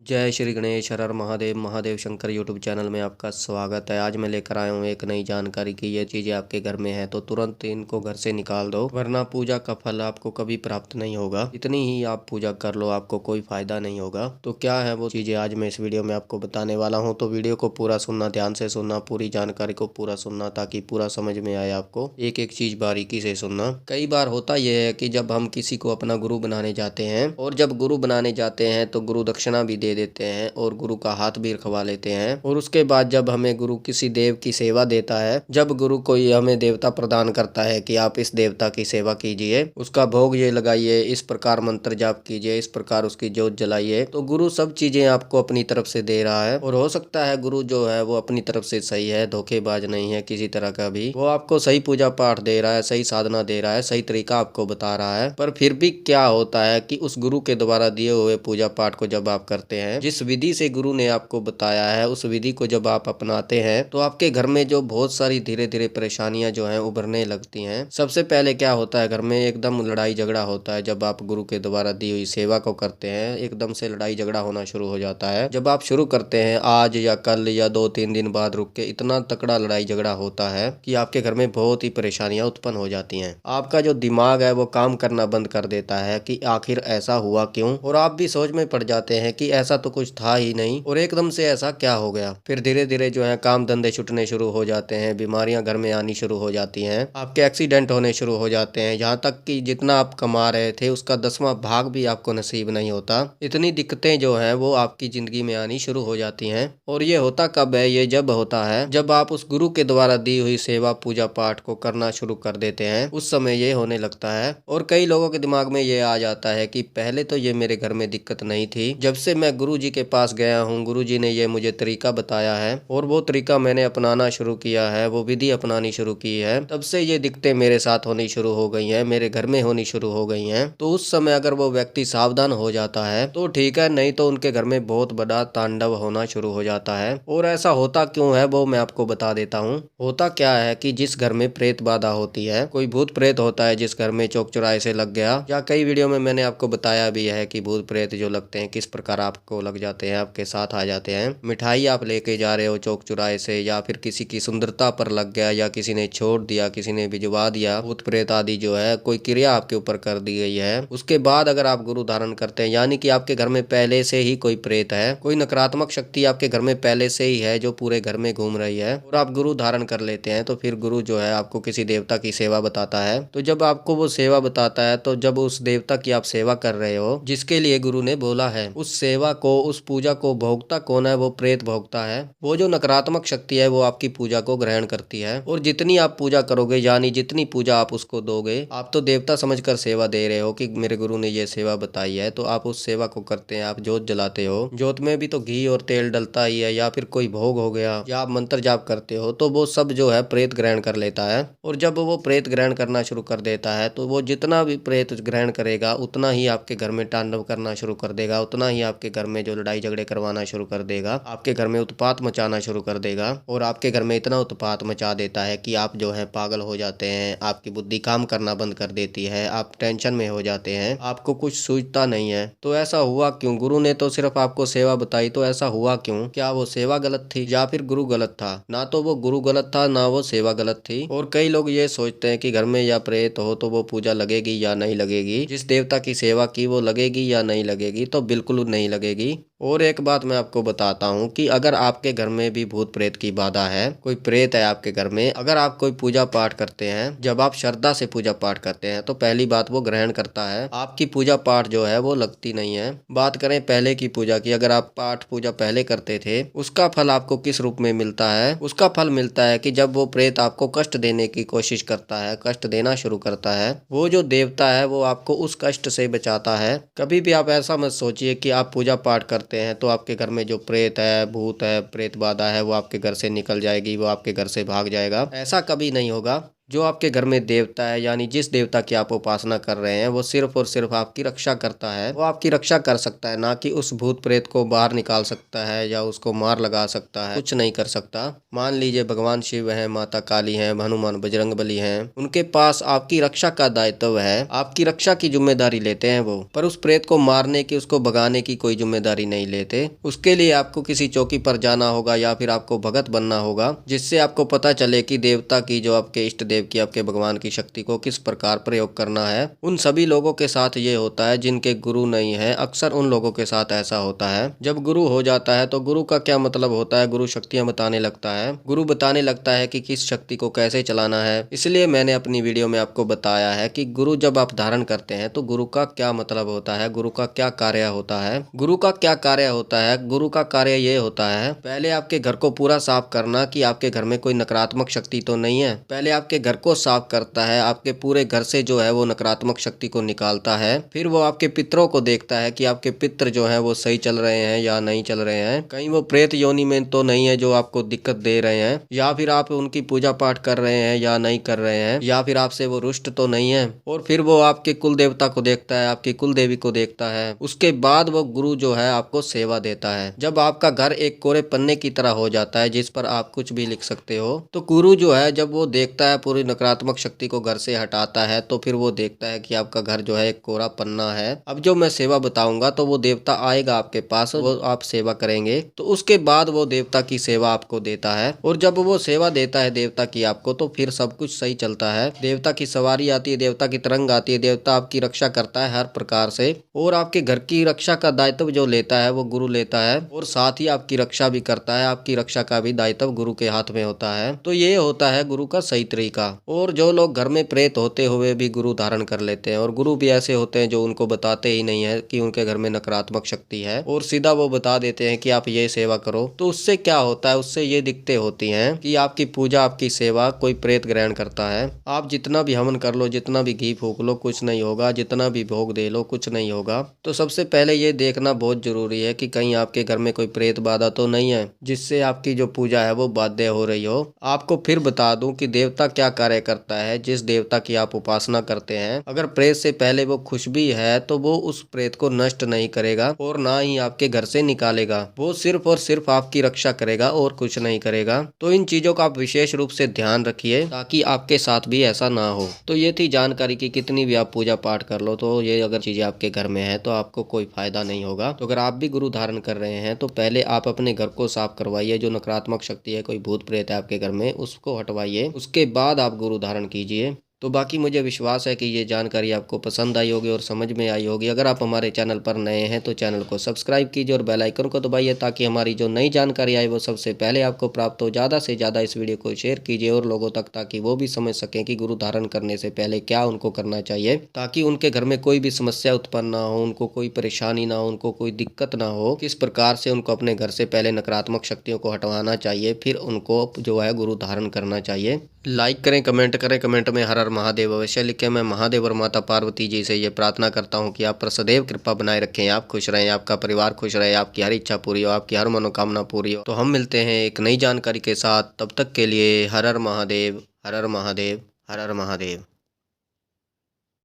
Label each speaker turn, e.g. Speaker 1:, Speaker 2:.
Speaker 1: जय श्री गणेश हर हर Mahadev Mahadev Shankar YouTube channel में आपका स्वागत है। आज मैं लेकर आया हूँ एक नई जानकारी की ये चीज़ें आपके घर में है तो तुरंत इनको घर से निकाल दो, वरना पूजा का फल आपको कभी प्राप्त नहीं होगा। जितनी ही आप पूजा कर लो आपको कोई फायदा नहीं होगा। तो क्या है वो चीज़ें आज मैं इस वीडियो में आपको बताने वाला हूँ। तो वीडियो को पूरा सुनना, ध्यान से सुनना, पूरी जानकारी को पूरा सुनना ताकि पूरा समझ में आए। आपको एक एक चीज बारीकी से सुनना। कई बार होता यह है कि जब हम किसी को अपना गुरु बनाने जाते हैं और जब गुरु बनाने जाते हैं तो गुरु दक्षिणा भी दे देते हैं और गुरु का हाथ भी रखवा लेते हैं। और उसके बाद जब हमें गुरु किसी देव की सेवा देता है, जब गुरु कोई हमें देवता प्रदान करता है कि आप इस देवता की सेवा कीजिए, उसका भोग ये लगाइए, इस प्रकार मंत्र जाप कीजिए, इस प्रकार उसकी जोत जलाइए, तो गुरु सब चीजें आपको अपनी तरफ से दे रहा है। और हो सकता है गुरु जो है वो अपनी तरफ से सही है, धोखेबाज नहीं है किसी तरह का भी, वो आपको सही पूजा पाठ दे रहा है, सही साधना दे रहा है, सही तरीका आपको बता रहा है। पर फिर भी क्या होता है कि उस गुरु के द्वारा दिए हुए पूजा पाठ को जब आप करते हैं, जिस विधि से गुरु ने आपको बताया है, उस विधि को जब आप अपनाते हैं तो आपके घर में जो बहुत सारी धीरे धीरे परेशानियां जो हैं उभरने लगती हैं। सबसे पहले क्या होता है, घर में एकदम लड़ाई झगड़ा होता है। जब आप गुरु के द्वारा दी हुई सेवा को करते हैं एकदम से लड़ाई झगड़ा होना शुरू हो जाता है। जब आप शुरू करते हैं आज या कल या 2-3 दिन बाद रुक के, इतना तकड़ा लड़ाई झगड़ा होता है कि आपके घर में बहुत ही परेशानियां उत्पन्न हो जाती हैं। आपका जो दिमाग है वो काम करना बंद कर देता है कि आखिर ऐसा हुआ क्यों, और आप भी सोच में पड़ जाते हैं कि ऐसा तो कुछ था ही नहीं और एकदम से ऐसा क्या हो गया। फिर धीरे धीरे जो है काम धंधे छूटने शुरू हो जाते हैं, बीमारियां घर में आनी शुरू हो जाती हैं, आपके एक्सीडेंट होने शुरू हो जाते हैं, यहाँ तक कि जितना आप कमा रहे थे उसका 10वां भाग भी आपको नसीब नहीं होता। इतनी दिक्कतें जो है वो आपकी जिंदगी में आनी शुरू हो जाती हैं। और ये होता कब है, ये जब होता है जब आप उस गुरु के द्वारा दी हुई सेवा पूजा पाठ को करना शुरू कर देते हैं, उस समय ये होने लगता है। और कई लोगों के दिमाग में ये आ जाता है कि पहले तो ये मेरे घर में दिक्कत नहीं थी, जब से मैं गुरु जी के पास गया हूँ, गुरु जी ने ये मुझे तरीका बताया है और वो तरीका मैंने अपनाना शुरू किया है, वो विधि अपनानी शुरू की है, तब से ये दिक्कतें मेरे साथ होनी शुरू हो गई हैं, मेरे घर में होनी शुरू हो गई हैं। तो उस समय अगर वो व्यक्ति सावधान हो जाता है तो ठीक है, नहीं तो उनके घर में बहुत बड़ा तांडव होना शुरू हो जाता है। और ऐसा होता क्यों है वो मैं आपको बता देता हूँ। होता क्या है कि जिस घर में प्रेत बाधा होती है, कोई भूत प्रेत होता है जिस घर में चौक चौराहे से लग गया, या कई वीडियो में मैंने आपको बताया भी है कि भूत प्रेत जो लगते हैं किस प्रकार आपको लग जाते हैं, आपके साथ आ जाते हैं। मिठाई आप लेके जा रहे हो चौक चौराहे से, या फिर किसी की सुंदरता पर लग गया, या किसी ने छोड़ दिया, किसी ने भिजवा दिया, भूत प्रेत आदि जो है कोई क्रिया आपके ऊपर कर दी गई है, उसके बाद अगर आप गुरु धारण करते हैं, यानी कि आपके घर में पहले से ही कोई प्रेत है, कोई नकारात्मक शक्ति आपके घर में पहले से ही है जो पूरे घर में घूम रही है, और आप गुरु धारण कर लेते हैं, तो फिर गुरु जो है आपको किसी देवता की सेवा बताता है। तो जब आपको वो सेवा बताता है, तो जब उस देवता की आप सेवा कर रहे हो जिसके लिए गुरु ने बोला है, उस सेवा को, उस पूजा को भोगता कौन है, वो प्रेत भोगता है। वो जो नकारात्मक शक्ति है वो आपकी पूजा को ग्रहण करती है, और जितनी आप पूजा करोगे, यानी जितनी पूजा आप उसको दोगे, आप तो देवता समझकर सेवा दे रहे हो कि मेरे गुरु ने ये सेवा बताई है, तो आप उस सेवा को करते हैं। आप जोत जलाते हो, जोत में भी तो घी और तेल डलता ही है, या फिर कोई भोग हो गया, या आप मंत्र जाप करते हो, तो वो सब जो है प्रेत ग्रहण कर लेता है। और जब वो प्रेत ग्रहण करना शुरू कर देता है, तो वो जितना भी प्रेत ग्रहण करेगा उतना ही आपके घर में तांडव करना शुरू कर देगा, उतना ही आपके घर में जो लड़ाई झगड़े करवाना शुरू कर देगा, आपके घर में उत्पात मचाना शुरू कर देगा। और आपके घर में इतना उत्पात मचा देता है कि आप जो है पागल हो जाते हैं, आपकी बुद्धि काम करना बंद कर देती है, आप टेंशन में हो जाते हैं, आपको कुछ सूझता नहीं है। तो ऐसा हुआ क्यों? गुरु ने तो सिर्फ आपको सेवा बताई, तो ऐसा हुआ क्यों? क्या वो सेवा गलत थी या फिर गुरु गलत था? ना तो वो गुरु गलत था, ना वो सेवा गलत थी। और कई लोग ये सोचते हैं कि घर में या प्रेत हो तो वो पूजा लगेगी या नहीं लगेगी, जिस देवता की सेवा की वो लगेगी या नहीं लगेगी, तो बिल्कुल नहीं लगेगी। और एक बात मैं आपको बताता हूँ कि अगर आपके घर में भी भूत प्रेत की बाधा है, कोई प्रेत है आपके घर में, अगर आप कोई पूजा पाठ करते हैं, जब आप श्रद्धा से पूजा पाठ करते हैं, तो पहली बात वो ग्रहण करता है, आपकी पूजा पाठ जो है वो लगती नहीं है। बात करें पहले की पूजा की, अगर आप पाठ पूजा पहले करते थे, उसका फल आपको किस रूप में मिलता है? उसका फल मिलता है कि जब वो प्रेत आपको कष्ट देने की कोशिश करता है, कष्ट देना शुरू करता है, वो जो देवता है वो आपको उस कष्ट से बचाता है। कभी भी आप ऐसा मत सोचिए कि आप पूजा पाठ करते हैं तो आपके घर में जो प्रेत है, भूत है, प्रेत बाधा है, वो आपके घर से निकल जाएगी, वो आपके घर से भाग जाएगा। ऐसा कभी नहीं होगा। जो आपके घर में देवता है, यानी जिस देवता की आप उपासना कर रहे हैं, वो सिर्फ और सिर्फ आपकी रक्षा करता है। वो आपकी रक्षा कर सकता है, ना कि उस भूत प्रेत को बाहर निकाल सकता है या उसको मार लगा सकता है, कुछ नहीं कर सकता। मान लीजिए भगवान शिव है, माता काली है, हनुमान बजरंगबली हैं, उनके पास आपकी रक्षा का दायित्व है, आपकी रक्षा की जिम्मेदारी लेते हैं वो, पर उस प्रेत को मारने की, उसको भगाने की कोई जिम्मेदारी नहीं लेते। उसके लिए आपको किसी चौकी पर जाना होगा या फिर आपको भगत बनना होगा, जिससे आपको पता चले कि देवता की, जो आपके इष्ट देव की, आपके भगवान की शक्ति को किस प्रकार प्रयोग करना है। उन सभी लोगों के साथ ये होता है जिनके गुरु नहीं है, अक्सर उन लोगों के साथ ऐसा होता है। जब गुरु हो जाता है तो गुरु का क्या मतलब होता है, गुरु शक्तियां बताने लगता है, गुरु बताने लगता है कि किस शक्ति को कैसे चलाना है। इसलिए मैंने अपनी वीडियो में आपको बताया है कि गुरु जब आप धारण करते हैं तो गुरु का क्या मतलब होता है, गुरु का क्या कार्य होता है। गुरु का क्या कार्य होता है? गुरु का कार्य ये होता है, पहले आपके घर को पूरा साफ करना कि आपके घर में कोई नकारात्मक शक्ति तो नहीं है। पहले आपके घर को साफ करता है, आपके पूरे घर से जो है वो नकारात्मक शक्ति को निकालता है। फिर वो आपके पितरों को देखता है कि आपके पितर जो है वो सही चल रहे हैं या नहीं चल रहे हैं, कहीं वो प्रेत योनि में तो नहीं है जो आपको दिक्कत दे रहे हैं, या फिर आप उनकी पूजा पाठ कर रहे हैं या नहीं कर रहे हैं, या फिर आपसे वो रुष्ट तो नहीं है। और फिर वो आपके कुल देवता को देखता है, आपकी कुल देवी को देखता है। उसके बाद वो गुरु जो है आपको सेवा देता है। जब आपका घर एक कोरे पन्ने की तरह हो जाता है जिस पर आप कुछ भी लिख सकते हो, तो गुरु जो है जब वो देखता है, पूरी नकारात्मक शक्ति को घर से हटाता है, तो फिर वो देखता है कि आपका घर जो है एक कोरा पन्ना है। अब जो मैं सेवा बताऊंगा तो वो देवता आएगा आपके पास, वो आप सेवा करेंगे, तो उसके बाद वो देवता की सेवा आपको देता है। और जब वो सेवा देता है देवता की आपको, तो फिर सब कुछ सही चलता है। देवता की सवारी आती है, देवता की तरंग आती है, देवता आपकी रक्षा करता है हर प्रकार से। और आपके घर की रक्षा का दायित्व जो लेता है वो गुरु लेता है, और साथ ही आपकी रक्षा भी करता है। आपकी रक्षा का भी दायित्व गुरु के हाथ में होता है। तो ये होता है गुरु का सही तरीका। और जो लोग घर में प्रेत होते हुए भी गुरु धारण कर लेते हैं, और गुरु भी ऐसे होते हैं जो उनको बताते ही नहीं है कि उनके घर में नकारात्मक शक्ति है, और सीधा वो बता देते हैं कि आप ये सेवा करो। तो उससे क्या होता है, उससे ये दिक्कतें होती हैं कि आपकी पूजा, आपकी सेवा कोई प्रेत ग्रहण करता है। आप जितना भी हवन कर लो, जितना भी घी फूक लो, कुछ नहीं होगा, जितना भी भोग दे लो, कुछ नहीं होगा। तो सबसे पहले ये देखना बहुत जरूरी है कि कहीं आपके घर में कोई प्रेत बाधा तो नहीं है, जिससे आपकी जो पूजा है वो बाध्य हो रही हो। आपको फिर बता दूं कि देवता क्या कार्य करता है। जिस देवता की आप उपासना करते हैं, अगर प्रेत से पहले वो खुश भी है तो वो उस प्रेत को नष्ट नहीं करेगा और ना ही आपके घर से निकालेगा। वो सिर्फ और सिर्फ आपकी रक्षा करेगा और कुछ नहीं करेगा। तो इन चीजों का आप विशेष रूप से ध्यान रखिए ताकि आपके साथ भी ऐसा ना हो। तो ये थी जानकारी की कितनी भी आप पूजा पाठ कर लो, तो ये अगर चीजें आपके घर में है तो आपको कोई फायदा नहीं होगा। तो अगर आप भी गुरु धारण कर रहे हैं तो पहले आप अपने घर को साफ करवाइए। जो नकारात्मक शक्ति है, कोई भूत प्रेत है आपके घर में, उसको हटवाइए। उसके बाद आप गुरु धारण कीजिए। तो बाकी मुझे विश्वास है कि ये जानकारी आपको पसंद आई होगी और समझ में आई होगी। अगर आप हमारे चैनल पर नए हैं तो चैनल को सब्सक्राइब कीजिए और बेल आइकन को दबाइए ताकि हमारी जो नई जानकारी आए वो सबसे पहले आपको प्राप्त हो। ज़्यादा से ज़्यादा इस वीडियो को शेयर कीजिए और लोगों तक, ताकि वो भी समझ सकें कि गुरु धारण करने से पहले क्या उनको करना चाहिए, ताकि उनके घर में कोई भी समस्या उत्पन्न ना हो, उनको कोई परेशानी ना हो, उनको कोई दिक्कत ना हो। किस प्रकार से उनको अपने घर से पहले नकारात्मक शक्तियों को हटवाना चाहिए, फिर उनको जो है गुरु धारण करना चाहिए। लाइक करें, कमेंट करें, कमेंट में हर हर महादेव अवश्य लिखें। मैं महादेव और माता पार्वती जी से ये प्रार्थना करता हूँ कि आप पर सदैव कृपा बनाए रखें, आप खुश रहें, आपका परिवार खुश रहे, आपकी हर इच्छा पूरी हो, आपकी हर मनोकामना पूरी हो। तो हम मिलते हैं एक नई जानकारी के साथ, तब तक के लिए हर हर महादेव, हर हर महादेव, हर हर महादेव।